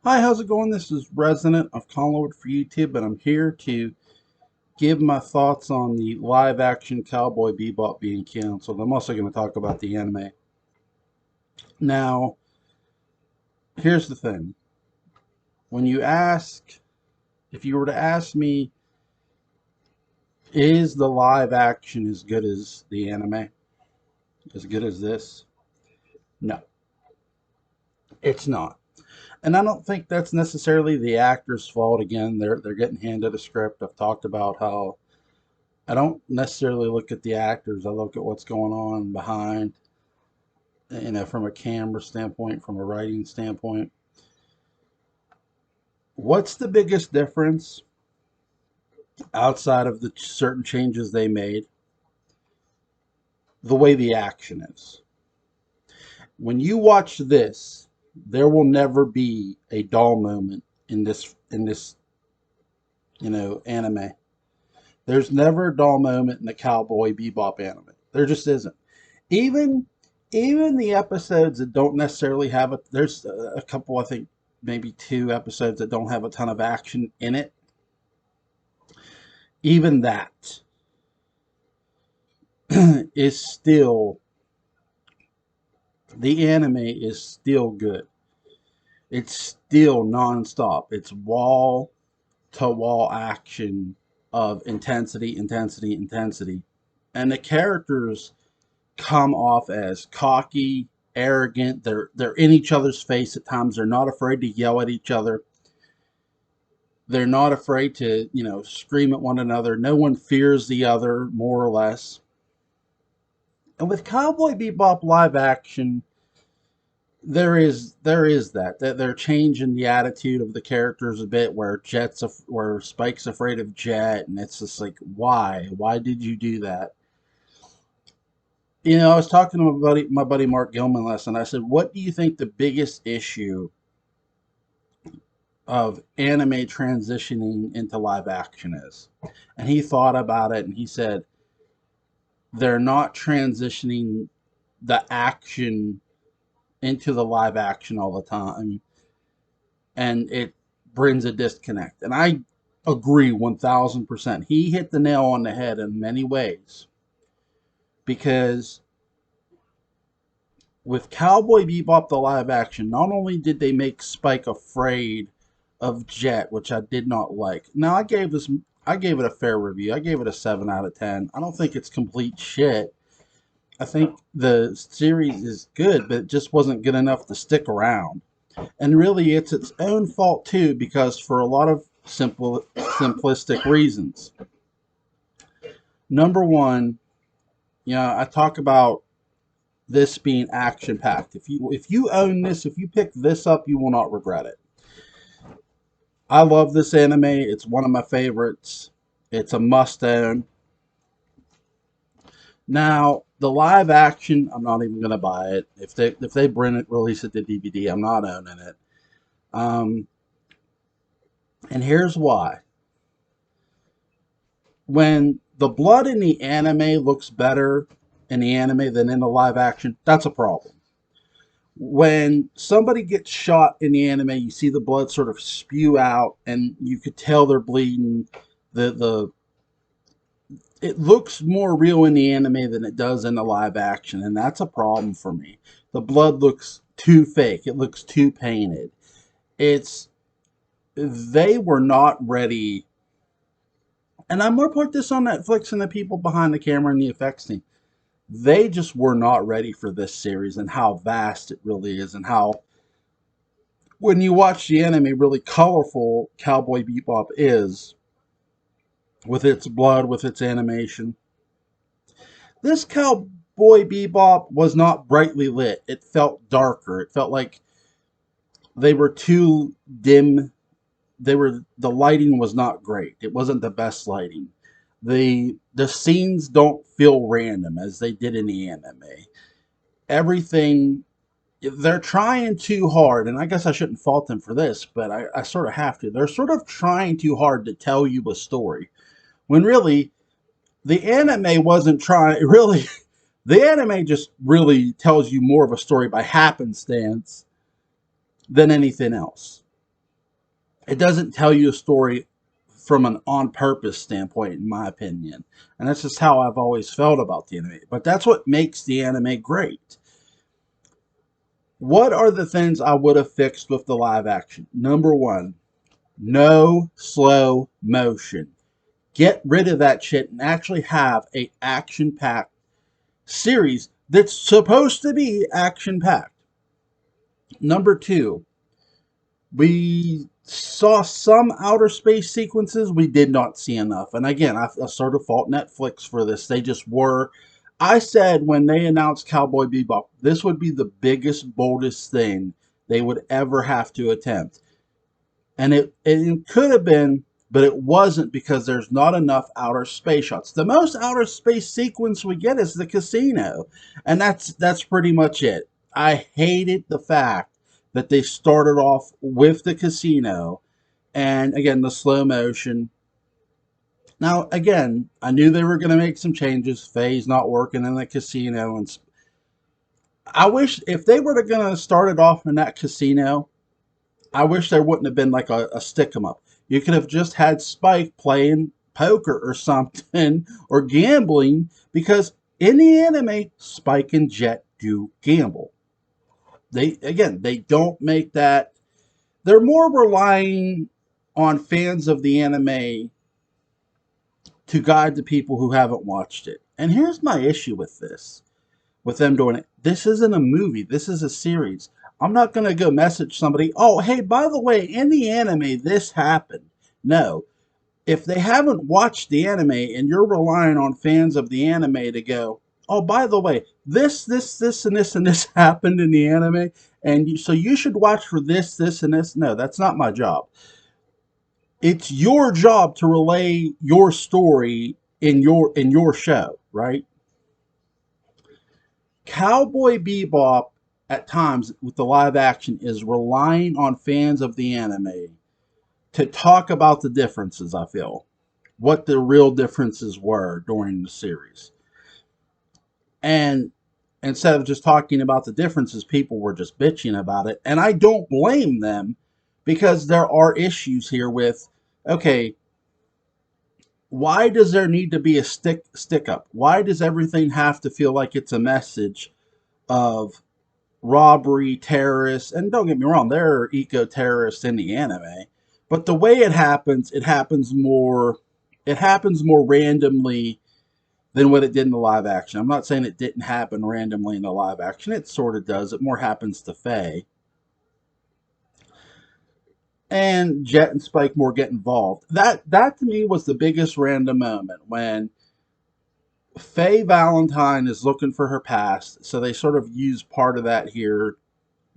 Hi, how's it going? This is Resident of Collinwood for YouTube, and I'm here to give my thoughts on the live action Cowboy Bebop being canceled. I'm also going to talk about the anime. Now, here's the thing. When you ask, if you were to ask me, is the live action as good as the anime? As good as this? No, it's not. And I don't think that's necessarily the actor's fault. Again, they're getting handed a script. I've talked about how I don't necessarily look at the actors. I look at what's going on behind, from a camera standpoint, from a writing standpoint. What's the biggest difference outside of the certain changes they made? The way the action is. When you watch this, there will never be a dull moment in this anime. There's never a dull moment in the Cowboy Bebop anime. There just isn't. Even even the episodes that don't necessarily have there's a couple, I think maybe two episodes that don't have a ton of action in it. Even that is still, the anime is still good. It's still nonstop. It's wall to wall action of intensity, intensity, intensity. And the characters come off as cocky, arrogant. They're in each other's face at times. They're not afraid to yell at each other. They're not afraid to, scream at one another. No one fears the other, more or less. And with Cowboy Bebop live action, there is that they're changing the attitude of the characters a bit, where Spike's afraid of Jet, and it's just like, why did you do that? I was talking to my buddy Mark Gilman last night. I said, what do you think the biggest issue of anime transitioning into live action is? And he thought about it, and he said they're not transitioning the action into the live action all the time, and it brings a disconnect. And I agree 1000%. He hit the nail on the head in many ways, because with Cowboy Bebop the live action, not only did they make Spike afraid of Jet, which I did not like. Now I gave it a fair review. I gave it a 7 out of 10. I don't think it's complete shit. I think the series is good, but it just wasn't good enough to stick around. And really, it's its own fault too, because for a lot of simplistic reasons. Number one, I talk about this being action packed. If you own this, if you pick this up, you will not regret it. I love this anime. It's one of my favorites. It's a must own. Now, the live action, I'm not even gonna buy it. If they release it to DVD, I'm not owning it. Um, and here's why. When the blood in the anime looks better in the anime than in the live action, that's a problem. When somebody gets shot in the anime, you see the blood sort of spew out, and you could tell they're bleeding. The It looks more real in the anime than it does in the live action, and that's a problem for me. The blood looks too fake. It looks too painted. It's They were not ready, and I'm going to put this on Netflix and the people behind the camera and the effects team. They just were not ready for this series and how vast it really is, and how, when you watch the anime, really colorful Cowboy Bebop is, with its blood, with its animation. This Cowboy Bebop was not brightly lit. It felt darker. It felt like they were too dim. The lighting was not great. It wasn't the best lighting. The scenes don't feel random as they did in the anime. Everything, they're trying too hard, and I guess I shouldn't fault them for this, but I sort of have to. They're sort of trying too hard to tell you a story, when really the anime wasn't trying. Really, the anime just really tells you more of a story by happenstance than anything else. It doesn't tell you a story from an on purpose standpoint, in my opinion. And that's just how I've always felt about the anime. But that's what makes the anime great. What are the things I would have fixed with the live action? Number one, no slow motion. Get rid of that shit and actually have a action packed series that's supposed to be action packed. Number two, we saw some outer space sequences. We did not see enough. And again, I sort of fault Netflix for this. They just were. I said when they announced Cowboy Bebop, this would be the biggest, boldest thing they would ever have to attempt. And it could have been, but it wasn't because there's not enough outer space shots. The most outer space sequence we get is the casino, and that's pretty much it. I hated the fact that they started off with the casino, and again the slow motion. Now again, I knew they were going to make some changes. Faye's not working in the casino, and I wish if they were going to start it off in that casino, I wish there wouldn't have been like a stick 'em up. You could have just had Spike playing poker or something or gambling because in the anime, Spike and Jet do gamble. They don't make that. They're more relying on fans of the anime to guide the people who haven't watched it. And here's my issue with them doing it. This isn't a movie. This is a series. I'm not going to go message somebody, oh, hey, by the way, in the anime, this happened. No. If they haven't watched the anime and you're relying on fans of the anime to go, oh, by the way, this, and this happened in the anime, and so you should watch for this, and this. No, that's not my job. It's your job to relay your story in your show, right? Cowboy Bebop at times with the live action is relying on fans of the anime to talk about the differences, I feel. What the real differences were during the series. And instead of just talking about the differences, people were just bitching about it. And I don't blame them because there are issues here with, okay, why does there need to be a stick up? Why does everything have to feel like it's a message of robbery, terrorists? And don't get me wrong, there are eco-terrorists in the anime, but the way it happens more randomly than what it did in the live action. I'm not saying it didn't happen randomly in the live action. It sort of does. It more happens to Faye. And Jet and Spike more get involved. That to me was the biggest random moment when Faye Valentine is looking for her past, so they sort of use part of that here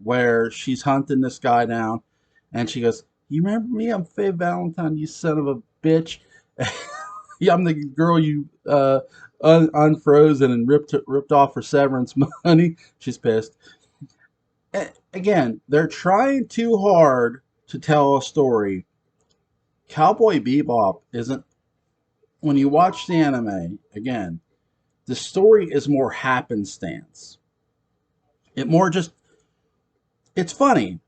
where she's hunting this guy down and she goes, you remember me? I'm Faye Valentine, you son of a bitch. Yeah, I'm the girl you unfrozen and ripped off her severance money. She's pissed. Again, they're trying too hard to tell a story. Cowboy Bebop isn't. When you watch the anime, again, the story is more happenstance. It more just. It's funny.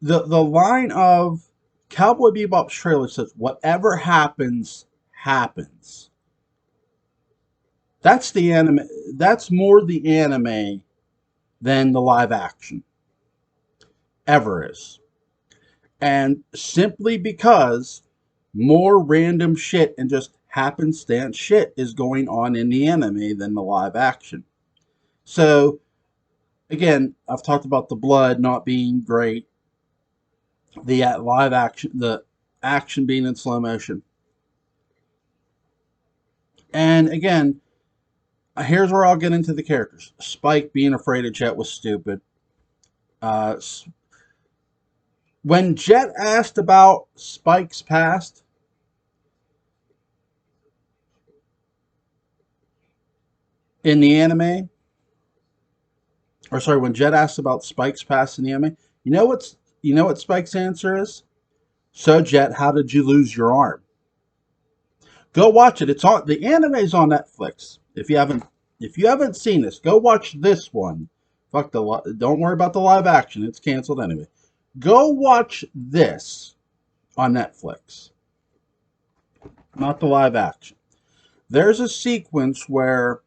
The line of Cowboy Bebop's trailer says, "Whatever happens, happens." That's the anime. That's more the anime than the live action ever is. And simply because more random shit and just happenstance shit is going on in the anime than the live action. So, again, I've talked about the blood not being great, the live action, the action being in slow motion. And again, here's where I'll get into the characters. Spike being afraid of Jet was stupid. Uh, when Jet asked about Spike's past, in the anime, or sorry, when Jet asked about Spike's past in the anime, you know what Spike's answer is? So Jet, how did you lose your arm? Go watch it. It's on the anime's on Netflix. If you haven't seen this, go watch this one. Fuck don't worry about the live action. It's canceled anyway. Go watch this. on Netflix, not the live action. There's a sequence where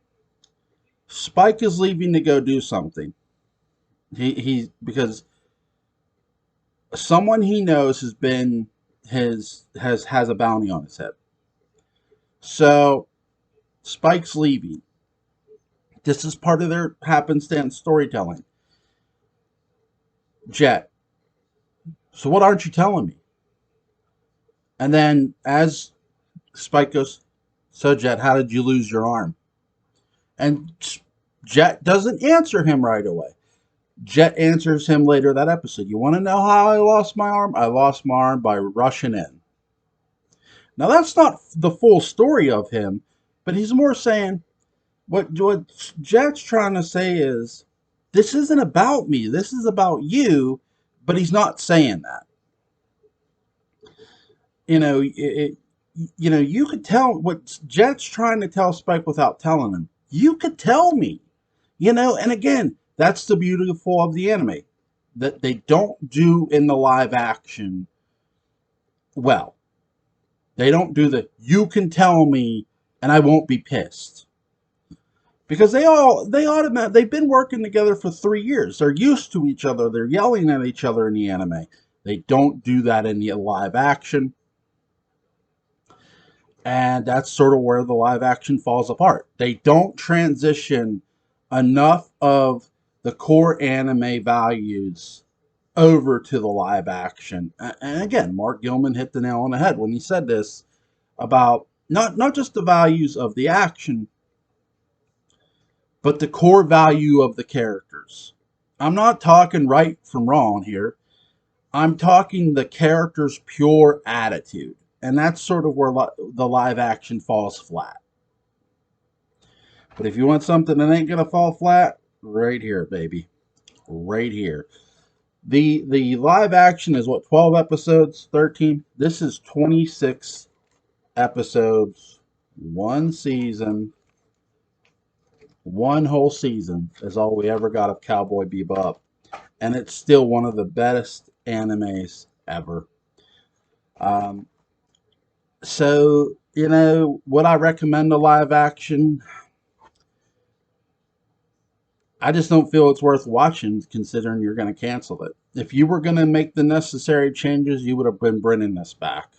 Spike is leaving to go do something. He because someone he knows has been his has a bounty on his head. So Spike's leaving. This is part of their happenstance storytelling. Jet. So what aren't you telling me? And then as Spike goes, so Jet, how did you lose your arm? And Jet doesn't answer him right away. Jet answers him later that episode. You want to know how I lost my arm? I lost my arm by rushing in. Now that's not the full story of him, but he's more saying what Jet's trying to say is this isn't about me. This is about you, but he's not saying that. You know, you could tell what Jet's trying to tell Spike without telling him. You could tell me, and again, that's the beautiful of the anime that they don't do in the live action well. They don't do the you can tell me and I won't be pissed. Because they've been working together for 3 years. They're used to each other. They're yelling at each other in the anime. They don't do that in the live action. And that's sort of where the live action falls apart. They don't transition enough of the core anime values over to the live action. And again, Mark Gilman hit the nail on the head when he said this about not just the values of the action, but the core value of the characters. I'm not talking right from wrong here. I'm talking the character's pure attitude. And that's sort of where the live action falls flat. But if you want something that ain't going to fall flat, right here, baby. Right here. The live action is what, 12 episodes? 13? This is 26 episodes, one season. One whole season is all we ever got of Cowboy Bebop. And it's still one of the best animes ever. Um, so, would I recommend a live action? I just don't feel it's worth watching considering you're going to cancel it. If you were going to make the necessary changes, you would have been bringing this back.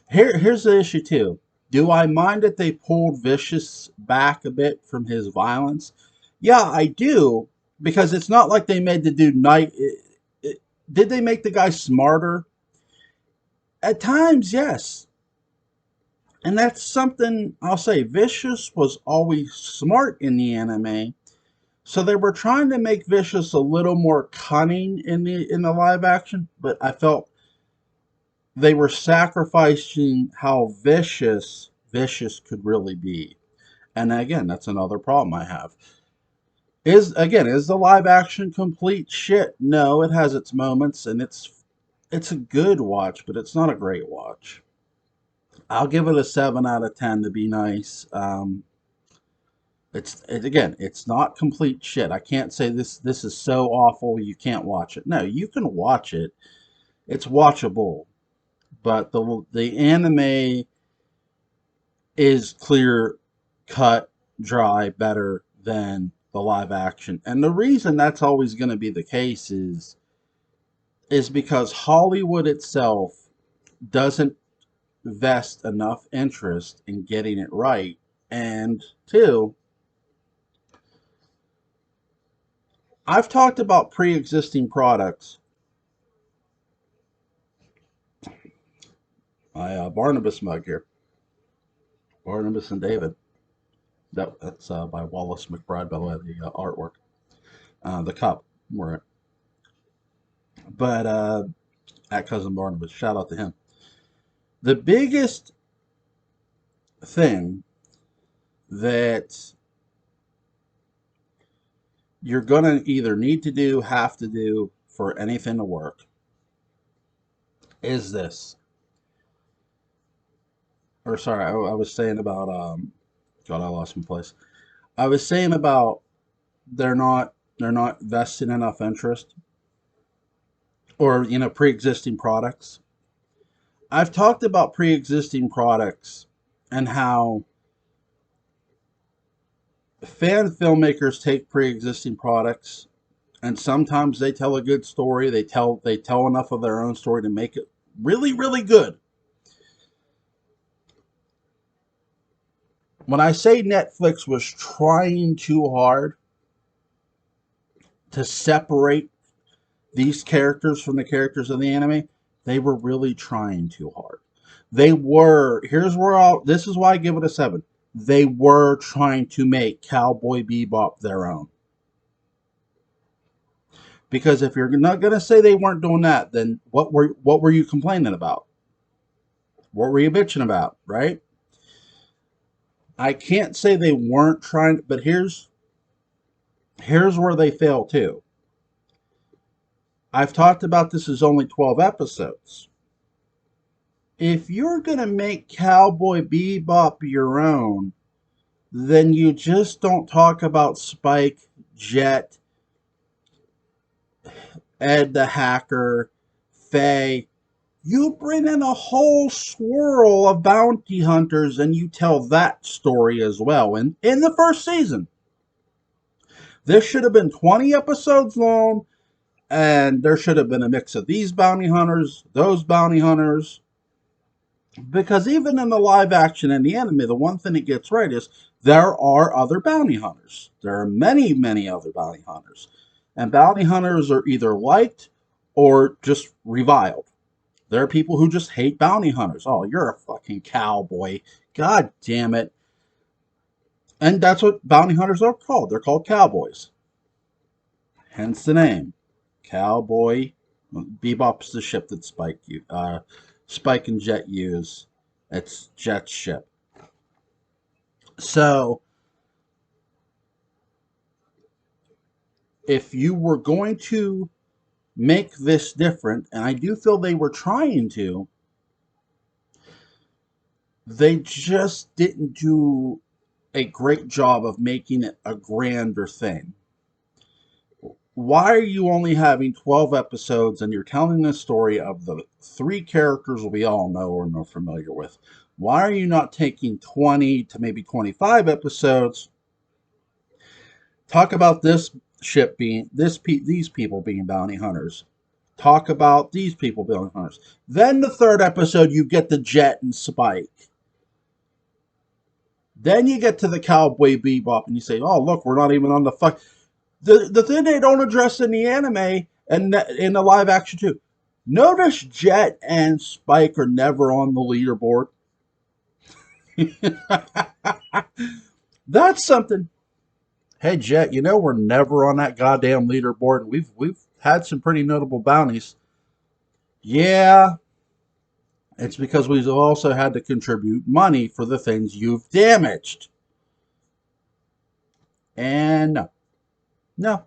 Here's the issue, too. Do I mind that they pulled Vicious back a bit from his violence? Yeah, I do, because it's not like they made the dude night. Did they make the guy smarter? At times, yes. And that's something I'll say. Vicious was always smart in the anime, so they were trying to make Vicious a little more cunning in the live action, but I felt they were sacrificing how vicious could really be. And again, that's another problem I have. Is the live action complete shit? No, it has its moments, and it's a good watch, but it's not a great watch. I'll give it a 7 out of 10 to be nice. It's not complete shit. I can't say this is so awful you can't watch it. No, you can watch it. It's watchable, but the anime is clear cut, dry, better than the live action. And the reason that's always going to be the case is because Hollywood itself doesn't vest enough interest in getting it right. And two, I've talked about pre-existing products. My Barnabas mug here, Barnabas and David. That's by Wallace McBride, by the way, the artwork. The cup, right? But at Cousin Barnabas, shout out to him. The biggest thing that you're going to either need to do, have to do for anything to work is this. Or sorry, I was saying about God, I lost my place. I was saying about they're not vesting enough interest or pre-existing products. I've talked about pre-existing products and how fan filmmakers take pre-existing products and sometimes they tell a good story. They tell enough of their own story to make it really, really good. When I say Netflix was trying too hard to separate these characters from the characters of the anime, they were really trying too hard. They were, here's where this is why I give it a 7. They were trying to make Cowboy Bebop their own. Because if you're not going to say they weren't doing that, then what were you complaining about? What were you bitching about, right? I can't say they weren't trying, but here's where they fail too. I've talked about this as only 12 episodes. If you're going to make Cowboy Bebop your own, then you just don't talk about Spike, Jet, Ed the Hacker, Faye. You bring in a whole swirl of bounty hunters and you tell that story as well. And in the first season, this should have been 20 episodes long, and there should have been a mix of these bounty hunters, those bounty hunters. Because even in the live action and the anime, the one thing it gets right is there are other bounty hunters. There are many, many other bounty hunters. And bounty hunters are either liked or just reviled. There are people who just hate bounty hunters. Oh, you're a fucking cowboy. God damn it. And that's what bounty hunters are called. They're called cowboys. Hence the name. Cowboy. Bebop's the ship that Spike and Jet use. It's Jet's ship. So, if you were going to make this different, and I do feel they were trying to, they just didn't do a great job of making it a grander thing. Why are you only having 12 episodes and you're telling the story of the 3 characters we all know and are familiar with? Why are you not taking 20 to maybe 25 episodes? Talk about this ship being these people being bounty hunters. Talk about these people being hunters. Then the 3rd episode, you get the Jet and Spike. Then you get to the Cowboy Bebop, and you say, "Oh, look, we're not even on the fuck." The thing they don't address in the anime and in the live action too. Notice Jet and Spike are never on the leaderboard. That's something. Hey Jet, you know we're never on that goddamn leaderboard. We've had some pretty notable bounties. Yeah, it's because we've also had to contribute money for the things you've damaged. And no, no.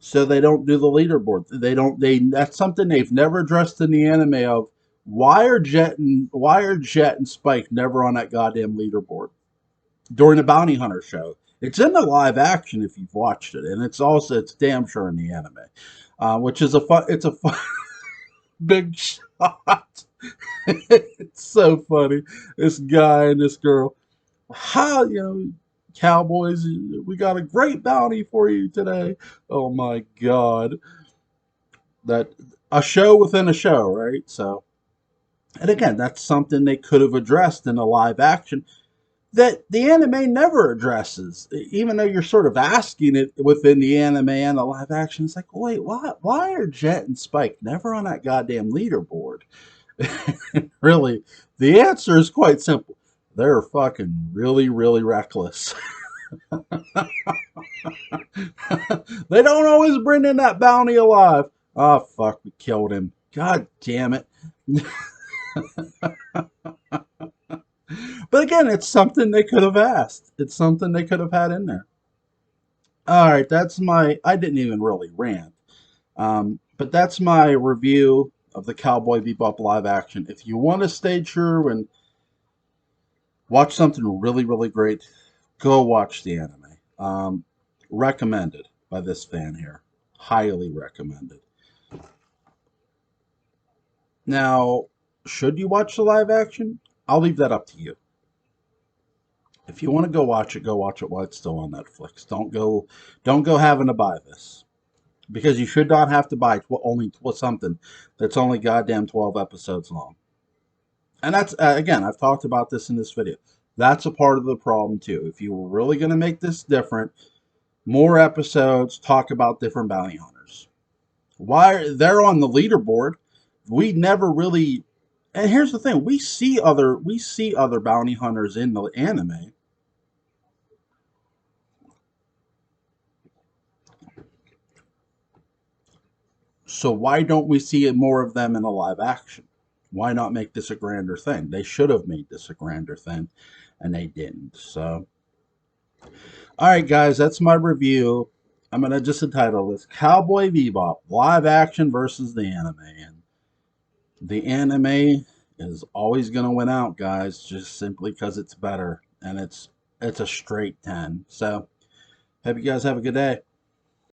So they don't do the leaderboard. They that's something they've never addressed in the anime of why are Jet and Spike never on that goddamn leaderboard during the Bounty Hunter show? It's in the live action if you've watched it, and it's damn sure in the anime, which is a fun big shot. It's so funny. This guy and this girl. How Cowboys? We got a great bounty for you today. Oh my god, that a show within a show, right? So, and again, that's something they could have addressed in a live action that the anime never addresses. Even though you're sort of asking it within the anime and the live action, it's like, wait, why are Jet and Spike never on that goddamn leaderboard? Really, the answer is quite simple. They're fucking really, really reckless. They don't always bring in that bounty alive. Oh, fuck, we killed him. God damn it. But again, it's something they could have asked. It's something they could have had in there. All right, I didn't even really rant. But that's my review of the Cowboy Bebop live action. If you want to stay true and watch something really, really great, go watch the anime. Recommended by this fan here. Highly recommended. Now, Should you watch the live action? I'll leave that up to you. If you want to go watch it while it's still on Netflix. Don't go having to buy this because you should not have to buy only something that's only goddamn 12 episodes long. And that's again, I've talked about this in this video. That's a part of the problem too. If you were really going to make this different, more episodes, talk about different bounty hunters. Why they're on the leaderboard? We never really. And here's the thing: we see other bounty hunters in the anime. So why don't we see more of them in a live action? Why not make this a grander thing? They should have made this a grander thing, and they didn't. So, all right, guys, that's my review. I'm gonna just entitle this "Cowboy Bebop: Live Action versus the Anime." And the anime is always gonna win out, guys, just simply because it's better and it's a straight 10. So, hope you guys have a good day.